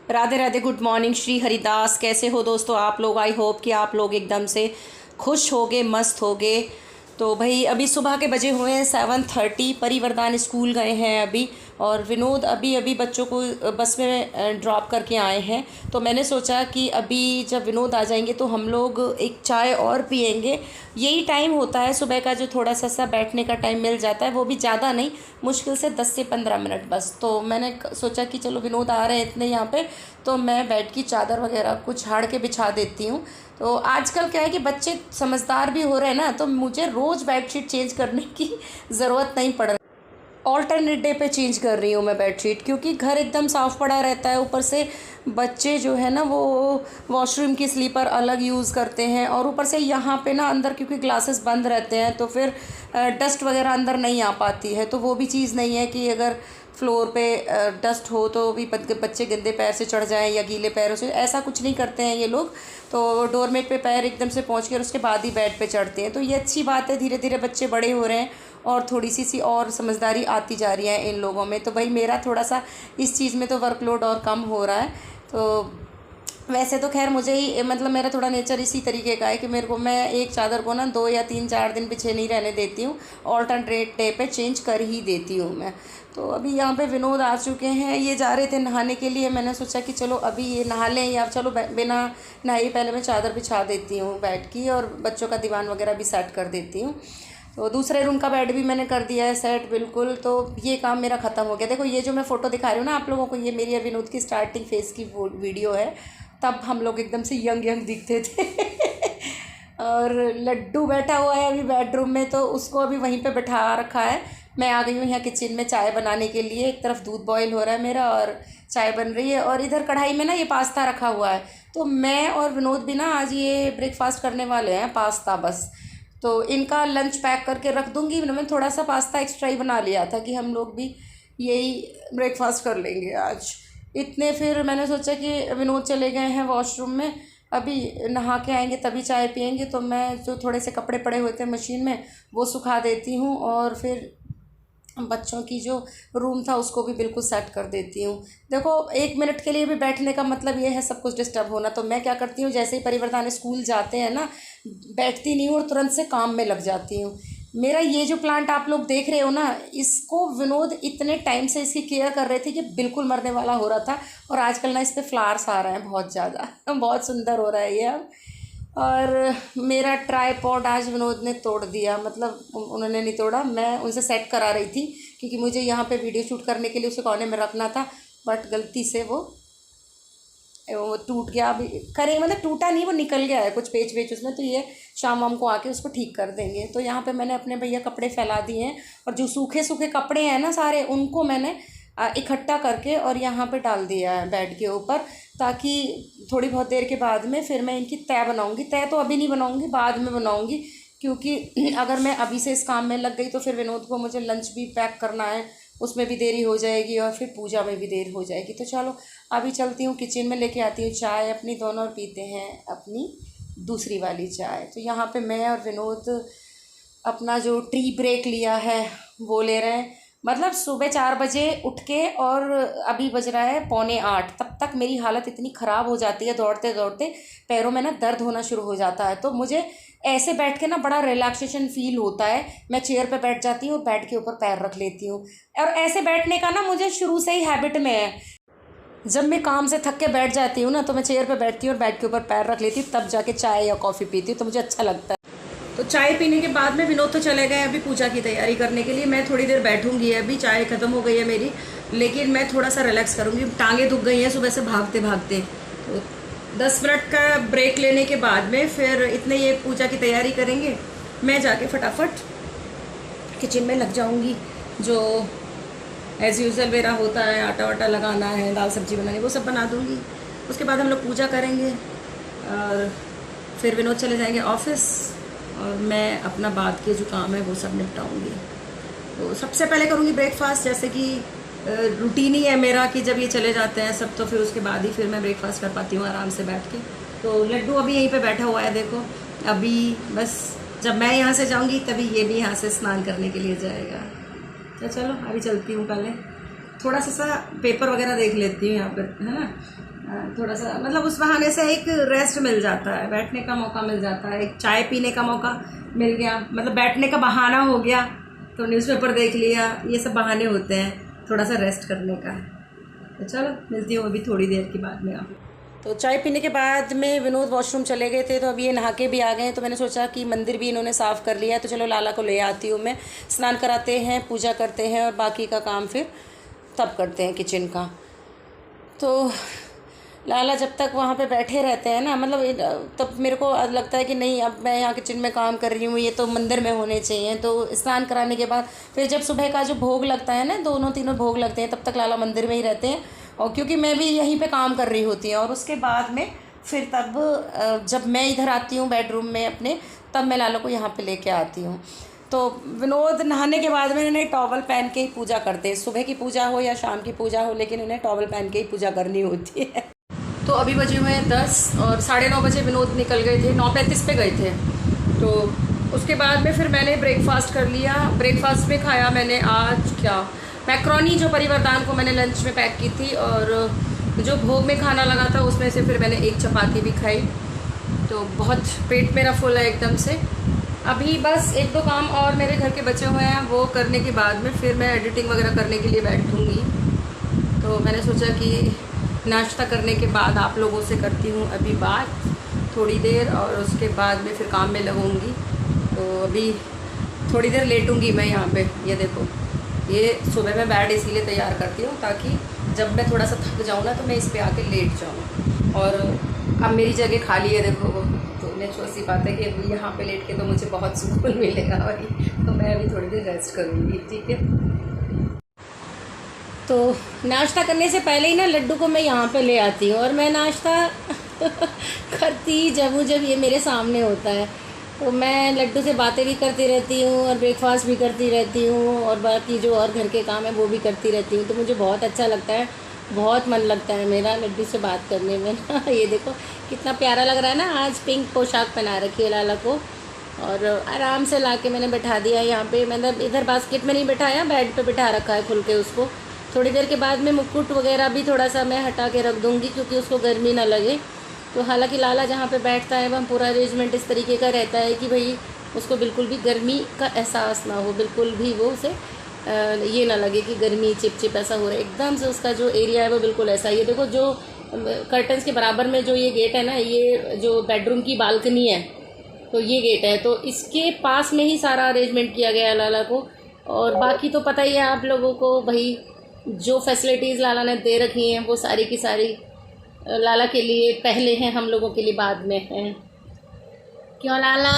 Radhe Radhe, good morning Shri Haridas. कैसे हो दोस्तों आप लोग? आई होप कि आप लोग एकदम से खुश होगे, मस्त होगे। तो भाई अभी सुबह के बजे हुए हैं 7:30। परिवरदान स्कूल गए हैं अभी, और विनोद अभी अभी बच्चों को बस में ड्रॉप करके आए हैं। तो मैंने सोचा कि अभी जब विनोद आ जाएंगे तो हम लोग एक चाय और पियेंगे। यही टाइम होता है सुबह का, जो थोड़ा सा बैठने का टाइम मिल जाता है, वो भी ज़्यादा नहीं, मुश्किल से 10 से 15 मिनट बस। तो मैंने सोचा कि चलो विनोद आ रहे हैं इतने यहाँ पे, तो मैं बेड की चादर वगैरह कुछ झाड़ के बिछा देती हूँ। तो आजकल क्या है कि बच्चे समझदार भी हो रहे हैं ना, तो मुझे रोज़ बेडशीट चेंज करने की ज़रूरत नहीं पड़ रही। ऑल्टरनेट डे पे चेंज कर रही हूँ मैं बेडशीट, क्योंकि घर एकदम साफ़ पड़ा रहता है। ऊपर से बच्चे जो है ना वो वॉशरूम की स्लीपर अलग यूज़ करते हैं, और ऊपर से यहाँ पे ना अंदर क्योंकि ग्लासेस बंद रहते हैं तो फिर डस्ट वगैरह अंदर नहीं आ पाती है। तो वो भी चीज़ नहीं है कि अगर फ्लोर पे डस्ट हो तो भी बच्चे गंदे पैर से चढ़ जाएं या गीले पैरों से, ऐसा कुछ नहीं करते हैं ये लोग। तो डोरमेट पे पैर एकदम से पहुँच के और उसके बाद ही बेड पे चढ़ते हैं। तो ये अच्छी बात है, धीरे धीरे बच्चे बड़े हो रहे हैं और थोड़ी सी और समझदारी आती जा रही है इन लोगों में। तो भाई मेरा थोड़ा सा इस चीज़ में तो वर्कलोड और कम हो रहा है। तो वैसे तो खैर मुझे ही मतलब मेरा थोड़ा नेचर इसी तरीके का है कि मेरे को, मैं एक चादर को ना 2 या 3-4 दिन पीछे नहीं रहने देती हूँ, ऑल्टरनेट डे पे चेंज कर ही देती हूँ मैं। तो अभी यहाँ पे विनोद आ चुके हैं, ये जा रहे थे नहाने के लिए। मैंने सोचा कि चलो अभी ये नहा लें, या चलो बिना नहाई पहले मैं चादर बिछा देती हूँ बेड की, और बच्चों का दीवान वगैरह भी सेट कर देती हूँ। तो दूसरे रूम का बेड भी मैंने कर दिया है सेट बिल्कुल। तो ये काम मेरा ख़त्म हो गया। देखो ये जो मैं फ़ोटो दिखा रही हूँ ना आप लोगों को, ये मेरी और विनोद की स्टार्टिंग फेज़ की वीडियो है। तब हम लोग एकदम से यंग यंग दिखते थे और लड्डू बैठा हुआ है अभी बेडरूम में, तो उसको अभी वहीं पे बैठा रखा है। मैं आ गई हूँ यहाँ किचन में चाय बनाने के लिए। एक तरफ दूध बॉईल हो रहा है मेरा और चाय बन रही है, और इधर कढ़ाई में ना ये पास्ता रखा हुआ है। तो मैं और विनोद भी ना आज ये ब्रेकफास्ट करने वाले हैं, पास्ता बस। तो इनका लंच पैक करके रख दूँगी। मैंने थोड़ा सा पास्ता एक्स्ट्रा ही बना लिया था कि हम लोग भी यही ब्रेकफास्ट कर लेंगे आज। इतने फिर मैंने सोचा कि विनोद चले गए हैं वॉशरूम में, अभी नहा के आएंगे तभी चाय पियेंगे। तो मैं जो थोड़े से कपड़े पड़े हुए थे मशीन में वो सुखा देती हूँ, और फिर बच्चों की जो रूम था उसको भी बिल्कुल सेट कर देती हूँ। देखो 1 मिनट के लिए भी बैठने का मतलब ये है सब कुछ डिस्टर्ब होना। तो मैं क्या करती हूँ, जैसे ही परिवर्तन स्कूल जाते हैं ना, बैठती नहीं हूँ और तुरंत से काम में लग जाती हूँ। मेरा ये जो प्लांट आप लोग देख रहे हो ना, इसको विनोद इतने टाइम से इसकी केयर कर रहे थे कि बिल्कुल मरने वाला हो रहा था, और आजकल ना इस पर फ्लावर्स आ रहे हैं बहुत ज़्यादा बहुत सुंदर हो रहा है ये अब। और मेरा ट्राईपॉड आज विनोद ने तोड़ दिया, मतलब उन्होंने नहीं तोड़ा, मैं उनसे सेट करा रही थी क्योंकि मुझे यहाँ पे वीडियो शूट करने के लिए उसे कोने में रखना था, बट गलती से वो टूट गया। अभी करे मतलब टूटा नहीं, वो निकल गया है कुछ पेच वेच उसमें। तो ये शाम वाम को आके उसको ठीक कर देंगे। तो यहाँ पे मैंने अपने भैया कपड़े फैला दिए हैं, और जो सूखे सूखे कपड़े हैं ना सारे, उनको मैंने इकट्ठा करके और यहाँ पे डाल दिया है बेड के ऊपर, ताकि थोड़ी बहुत देर के बाद में फिर मैं इनकी तय बनाऊँगी। तय तो अभी नहीं बनाऊँगी, बाद में बनाऊँगी, क्योंकि अगर मैं अभी से इस काम में लग गई तो फिर विनोद को मुझे लंच भी पैक करना है, उसमें भी देरी हो जाएगी, और फिर पूजा में भी देर हो जाएगी। तो चलो अभी चलती हूँ किचन में, लेके आती हूँ चाय अपनी दोनों, और पीते हैं अपनी दूसरी वाली चाय। तो यहाँ पे मैं और विनोद अपना जो टी ब्रेक लिया है वो ले रहे हैं। मतलब सुबह 4 बजे उठ के, और अभी बज रहा है 7:45, तब तक मेरी हालत इतनी ख़राब हो जाती है, दौड़ते दौड़ते पैरों में ना दर्द होना शुरू हो जाता है। तो मुझे ऐसे बैठ के ना बड़ा रिलैक्सेशन फील होता है। मैं चेयर पे बैठ जाती हूँ, बेड के ऊपर पैर रख लेती हूँ, और ऐसे बैठने का ना मुझे शुरू से ही हैबिट में है। जब मैं काम से थक के बैठ जाती हूँ ना, तो मैं चेयर पे बैठती हूँ और बेड के ऊपर पैर रख लेती हूँ, तब जाके चाय या कॉफ़ी पीती हूँ, तो मुझे अच्छा लगता है। तो चाय पीने के बाद में विनोद तो चले गए अभी पूजा की तैयारी करने के लिए। मैं थोड़ी देर बैठूंगी, अभी चाय ख़त्म हो गई है मेरी, लेकिन मैं थोड़ा सा रिलैक्स करूंगी। टांगें दुख गई हैं सुबह से भागते भागते। तो 10 मिनट का ब्रेक लेने के बाद में फिर इतने ये पूजा की तैयारी करेंगे, मैं जाके फटाफट किचन में लग जाऊँगी। जो एज़ यूज़ुअल मेरा होता है, आटा वाटा लगाना है, दाल सब्जी बनानी, वो सब बना दूँगी। उसके बाद हम लोग पूजा करेंगे, और फिर विनोद चले जाएंगे ऑफिस, और मैं अपना बाद के जो काम है वो सब निपटाऊंगी। तो सबसे पहले करूंगी ब्रेकफास्ट, जैसे कि रूटीन ही है मेरा कि जब ये चले जाते हैं सब, तो फिर उसके बाद ही फिर मैं ब्रेकफास्ट कर पाती हूँ आराम से बैठ के। तो लड्डू अभी यहीं पे बैठा हुआ है, देखो। अभी बस जब मैं यहाँ से जाऊँगी तभी ये भी यहाँ से स्नान करने के लिए जाएगा। तो चलो अभी चलती हूँ पहले। थोड़ा सा पेपर वगैरह देख लेती हूँ यहाँ पर, है ना। थोड़ा सा मतलब उस बहाने से एक रेस्ट मिल जाता है, बैठने का मौका मिल जाता है, एक चाय पीने का मौका मिल गया, मतलब बैठने का बहाना हो गया, तो न्यूज़पेपर देख लिया, ये सब बहाने होते हैं थोड़ा सा रेस्ट करने का। तो चलो मिलती हूँ अभी थोड़ी देर के बाद में आप। तो चाय पीने के बाद में विनोद वॉशरूम चले गए थे, तो अभी ये नहा के भी आ गए हैं, तो मैंने सोचा कि मंदिर भी इन्होंने साफ़ कर लिया है, तो चलो लाला को ले आती हूँ मैं। स्नान कराते हैं, पूजा करते हैं और बाकी का काम फिर तब करते हैं किचन का। तो लाला जब तक वहाँ पे बैठे रहते हैं ना, मतलब तब मेरे को लगता है कि नहीं, अब मैं यहाँ किचन में काम कर रही हूँ, ये तो मंदिर में होने चाहिए। तो स्नान कराने के बाद फिर जब सुबह का जो भोग लगता है ना, दोनों तीनों भोग लगते हैं, तब तक लाला मंदिर में ही रहते हैं, और क्योंकि मैं भी यहीं पे काम कर रही होती हूँ। और उसके बाद में फिर तब जब मैं इधर आती हूँ बेडरूम में अपने, तब मैं लाला को यहाँ पर लेके आती हूँ। तो विनोद नहाने के बाद में इन्हें टॉवल पहन के ही पूजा करते हैं, सुबह की पूजा हो या शाम की पूजा हो, लेकिन इन्हें टॉवल पहन के ही पूजा करनी होती है। तो अभी बजे हुए हैं 10 और 9:30 बजे विनोद निकल गए थे, 9:35 पे गए थे। तो उसके बाद में फिर मैंने ब्रेकफास्ट कर लिया। ब्रेकफास्ट में खाया मैंने आज क्या, मैक्रोनी जो परिवर्तन को मैंने लंच में पैक की थी, और जो भोग में खाना लगा था उसमें से फिर मैंने एक चपाती भी खाई। तो बहुत पेट मेरा फुल है एकदम से। अभी बस 1-2 काम और मेरे घर के बचे हुए हैं, वो करने के बाद में फिर मैं एडिटिंग वगैरह करने के लिए बैठूँगी। तो मैंने सोचा कि नाश्ता करने के बाद आप लोगों से करती हूँ अभी बात थोड़ी देर, और उसके बाद में फिर काम में लगूँगी। तो अभी थोड़ी देर लेटूँगी मैं यहाँ पे। ये देखो, ये सुबह मैं बेड इसीलिए तैयार करती हूँ ताकि जब मैं थोड़ा सा थक जाऊँ ना, तो मैं इस पर आके लेट जाऊँ। और अब मेरी जगह खाली है, देखो वो, तो नेचुरल सी बात है कि यहाँ पे लेट के तो मुझे बहुत सुकून मिलेगा भाई। तो मैं अभी थोड़ी देर रेस्ट करूँगी, ठीक है। तो नाश्ता करने से पहले ही ना लड्डू को मैं यहाँ पे ले आती हूँ, और मैं नाश्ता करती जब ये मेरे सामने होता है, तो मैं लड्डू से बातें भी करती रहती हूँ और ब्रेकफास्ट भी करती रहती हूँ, और बाकी जो और घर के काम है वो भी करती रहती हूँ। तो मुझे बहुत अच्छा लगता है, बहुत मन लगता है मेरा लड्डू से बात करने में ना। ये देखो कितना प्यारा लग रहा है ना, आज पिंक पोशाक पहना रखी है लाला को, और आराम से ला के मैंने बैठा दिया यहाँ पे। मतलब इधर बास्केट में नहीं बैठाया, बेड पे बिठा रखा है खुल के उसको। थोड़ी देर के बाद में मुकुट वगैरह भी थोड़ा सा मैं हटा के रख दूँगी, क्योंकि उसको गर्मी ना लगे। तो हालांकि लाला जहाँ पे बैठता है वह पूरा अरेंजमेंट इस तरीके का रहता है कि भाई उसको बिल्कुल भी गर्मी का एहसास ना हो, बिल्कुल भी वो उसे ये ना लगे कि गर्मी चिप ऐसा हो रहा है। एकदम से उसका जो एरिया है वो बिल्कुल ऐसा। ये देखो, जो कर्टन्स के बराबर में जो ये गेट है ना, ये जो बेडरूम की बालकनी है, तो ये गेट है, तो इसके पास में ही सारा अरेंजमेंट किया गया है लाला को। और बाकी तो पता ही है आप लोगों को, भाई जो फैसिलिटीज़ लाला ने दे रखी हैं वो सारी की सारी लाला के लिए पहले हैं, हम लोगों के लिए बाद में हैं। क्यों लाला,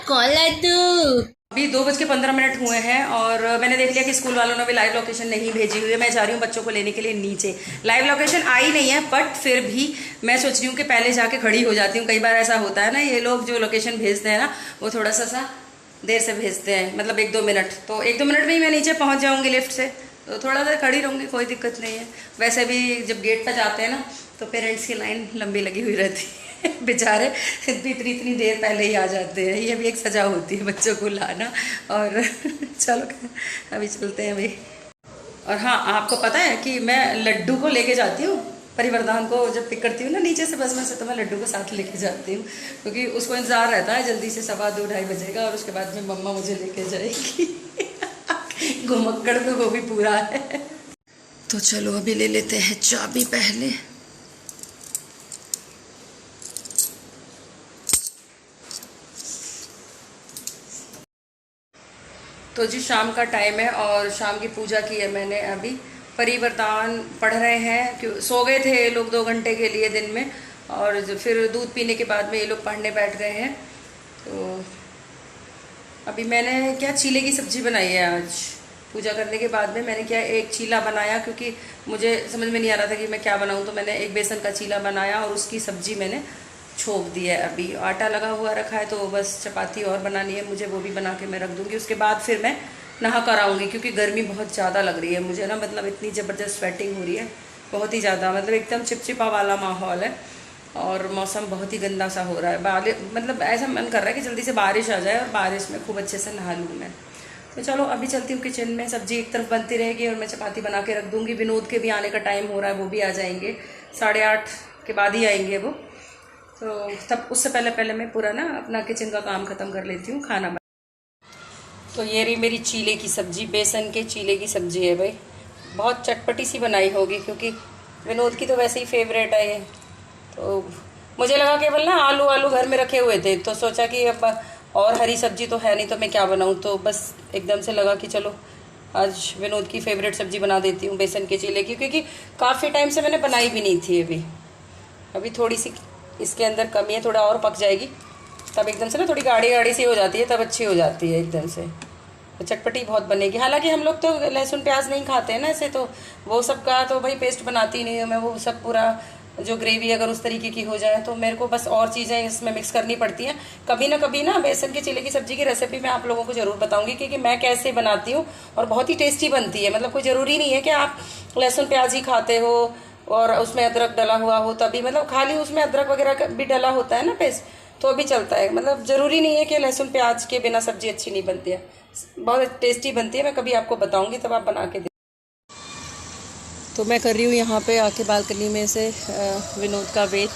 कौन लड्डू? अभी 2:15 हुए हैं, और मैंने देख लिया कि स्कूल वालों ने भी लाइव लोकेशन नहीं भेजी हुई है। मैं जा रही हूँ बच्चों को लेने के लिए नीचे। लाइव लोकेशन आई नहीं है, बट फिर भी मैं सोच रही हूँ कि पहले जाके खड़ी हो जाती हूँ। कई बार ऐसा होता है ना, ये लोग जो लोकेशन भेजते हैं ना, वो थोड़ा सा देर से भेजते हैं, मतलब 1-2 मिनट। तो 1-2 मिनट में ही मैं नीचे पहुँच जाऊँगी लिफ्ट से, तो थोड़ा देर खड़ी रहूँगी, कोई दिक्कत नहीं है। वैसे भी जब गेट पर जाते हैं ना, तो पेरेंट्स की लाइन लंबी लगी हुई रहती है, बेचारे इतनी देर पहले ही आ जाते हैं। ये भी एक सजा होती है बच्चों को लाना। और चलो अभी चलते हैं भाई। और हाँ, आपको पता है कि मैं लड्डू को लेके जाती हूँ, परिवर्तन को जब पिक करती हूँ ना नीचे से बस में से, तो मैं लड्डू को साथ लेके जाती हूँ, क्योंकि उसको इंतज़ार रहता है जल्दी से 2:15-2:30 बजेगा, और उसके बाद में मम्मा मुझे लेके जाएगी। घुमक्कड़ में वो भी पूरा है। तो चलो अभी ले लेते हैं चाबी पहले। तो जी शाम का टाइम है, और शाम की पूजा की है मैंने अभी। परिवर्तन पढ़ रहे हैं, क्यों सो गए थे ये लोग 2 घंटे के लिए दिन में, और फिर दूध पीने के बाद में ये लोग पढ़ने बैठ गए हैं। तो अभी मैंने क्या चीले की सब्ज़ी बनाई है आज। पूजा करने के बाद में मैंने क्या एक चीला बनाया, क्योंकि मुझे समझ में नहीं आ रहा था कि मैं क्या बनाऊं, तो मैंने एक बेसन का चीला बनाया और उसकी सब्ज़ी मैंने छोंक दी है। अभी आटा लगा हुआ रखा है, तो बस चपाती और बनानी है मुझे, वो भी बना के मैं रख दूँगी। उसके बाद फिर मैं नहा कर आऊँगी, क्योंकि गर्मी बहुत ज़्यादा लग रही है मुझे ना, मतलब इतनी ज़बरदस्त स्वेटिंग हो रही है, बहुत ही ज़्यादा, मतलब एकदम चिपचिपा वाला माहौल है, और मौसम बहुत ही गंदा सा हो रहा है। मतलब ऐसा मन कर रहा है कि जल्दी से बारिश आ जाए और बारिश में खूब अच्छे से नहा लूँ मैं। तो चलो अभी चलती हूँ किचन में, सब्जी एक तरफ बनती रहेगी और मैं चपाती बना के रख दूँगी। विनोद के भी आने का टाइम हो रहा है, वो भी आ जाएंगे 8:30 के बाद ही आएंगे वो। तो तब उससे पहले पहले मैं पूरा ना अपना किचन का काम ख़त्म कर लेती हूँ, खाना बना। तो ये रही मेरी चीले की सब्ज़ी, बेसन के चीले की सब्ज़ी है भाई। बहुत चटपटी सी बनाई होगी क्योंकि विनोद की तो वैसे ही फेवरेट है ये। तो मुझे लगा केवल ना आलू आलू घर में रखे हुए थे, तो सोचा कि अब और हरी सब्जी तो है नहीं तो मैं क्या बनाऊँ, तो बस एकदम से लगा कि चलो आज विनोद की फेवरेट सब्जी बना देती हूँ बेसन के चीले की, क्योंकि काफ़ी टाइम से मैंने बनाई भी नहीं थी। अभी थोड़ी सी इसके अंदर कमी है, थोड़ा और पक जाएगी तब एकदम से ना थोड़ी गाढ़ी गाढ़ी सी हो जाती है, तब अच्छी हो जाती है एकदम से, तो चटपटी बहुत बनेगी। हालांकि हम लोग तो लहसुन प्याज नहीं खाते हैं ना ऐसे, तो वो सब का तो भाई पेस्ट बनाती नहीं हूँ मैं। वो सब पूरा जो ग्रेवी अगर उस तरीके की हो जाए तो मेरे को बस और चीज़ें इसमें मिक्स करनी पड़ती हैं। कभी ना बेसन के चीले की सब्जी की रेसिपी मैं आप लोगों को ज़रूर बताऊंगी क्योंकि मैं कैसे बनाती हूँ और बहुत ही टेस्टी बनती है। मतलब कोई ज़रूरी नहीं है कि आप लहसुन प्याज ही खाते हो और उसमें अदरक डला हुआ हो तभी, मतलब खाली उसमें अदरक वगैरह भी डला होता है ना पेस्ट, तो भी चलता है। मतलब ज़रूरी नहीं है कि लहसुन प्याज के बिना सब्जी अच्छी नहीं बनती है, बहुत टेस्टी बनती है। मैं कभी आपको बताऊंगी तब आप बना के दें। तो मैं कर रही हूँ यहाँ पे आके बालकनी में से विनोद का वेट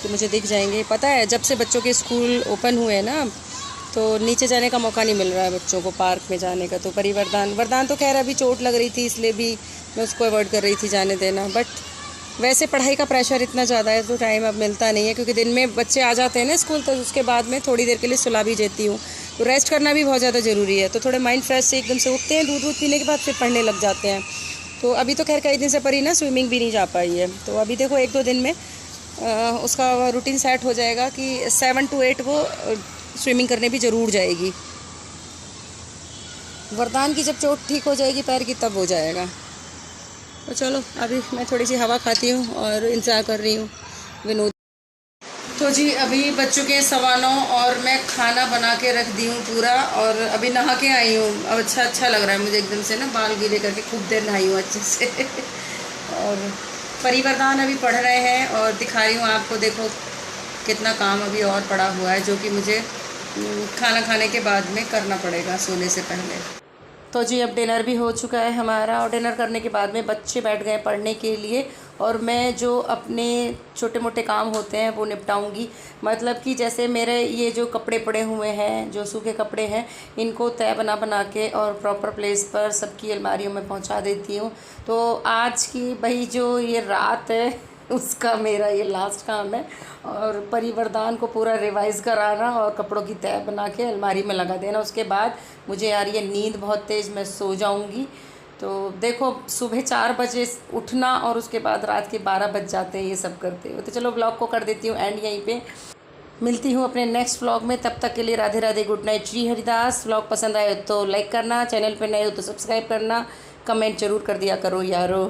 कि मुझे दिख जाएंगे। पता है जब से बच्चों के स्कूल ओपन हुए हैं ना, तो नीचे जाने का मौका नहीं मिल रहा है बच्चों को पार्क में जाने का। तो वरदान तो खैर अभी चोट लग रही थी इसलिए भी मैं उसको अवॉइड कर रही थी जाने देना, बट वैसे पढ़ाई का प्रेशर इतना ज़्यादा है तो टाइम अब मिलता नहीं है, क्योंकि दिन में बच्चे आ जाते हैं ना स्कूल, तो उसके बाद में थोड़ी देर के लिए सुला भी देती हूँ। तो रेस्ट करना भी बहुत ज़्यादा ज़रूरी है, तो थोड़े माइंड फ्रेश से एकदम से उठते हैं, दूध पीने के बाद फिर पढ़ने लग जाते हैं। तो अभी तो खैर कई दिन से परी ना स्विमिंग भी नहीं जा पाई है, तो अभी देखो 1-2 दिन में उसका रूटीन सेट हो जाएगा कि 7 to 8 वो स्विमिंग करने भी ज़रूर जाएगी। वरदान की जब चोट ठीक हो जाएगी पैर की तब हो जाएगा। तो चलो अभी मैं थोड़ी सी हवा खाती हूँ और इंतज़ार कर रही हूँ विनोद। तो जी अभी बज चुके हैं 9:15 और मैं खाना बना के रख दी हूँ पूरा, और अभी नहा के आई हूँ। अब अच्छा लग रहा है मुझे एकदम से ना, बाल गीले करके खूब देर नहाई हूँ अच्छे से और परिवरदान अभी पढ़ रहे हैं और दिखा रही हूँ आपको, देखो कितना काम अभी और पड़ा हुआ है जो कि मुझे खाना खाने के बाद में करना पड़ेगा सोने से पहले। तो जी अब डिनर भी हो चुका है हमारा, और डिनर करने के बाद में बच्चे बैठ गए पढ़ने के लिए और मैं जो अपने छोटे मोटे काम होते हैं वो निपटाऊंगी। मतलब कि जैसे मेरे ये जो कपड़े पड़े हुए हैं, जो सूखे कपड़े हैं, इनको तय बना के और प्रॉपर प्लेस पर सबकी अलमारियों में पहुंचा देती हूँ। तो आज की भाई जो ये रात है उसका मेरा ये लास्ट काम है, और परिवरदान को पूरा रिवाइज़ कराना और कपड़ों की तय बना के अलमारी में लगा देना। उसके बाद मुझे आ रही है नींद बहुत तेज़, मैं सो जाऊंगी। तो देखो सुबह 4 बजे उठना और उसके बाद रात के 12 बज जाते हैं ये सब करते हुए। तो चलो ब्लॉग को कर देती हूँ एंड यहीं पे। मिलती हूँ अपने नेक्स्ट व्लॉग में, तब तक के लिए Radhe Radhe, good night, Shri Haridas. Vlog पसंद आए तो लाइक करना, चैनल पे नए हो तो सब्सक्राइब करना, कमेंट जरूर कर दिया करो यारो।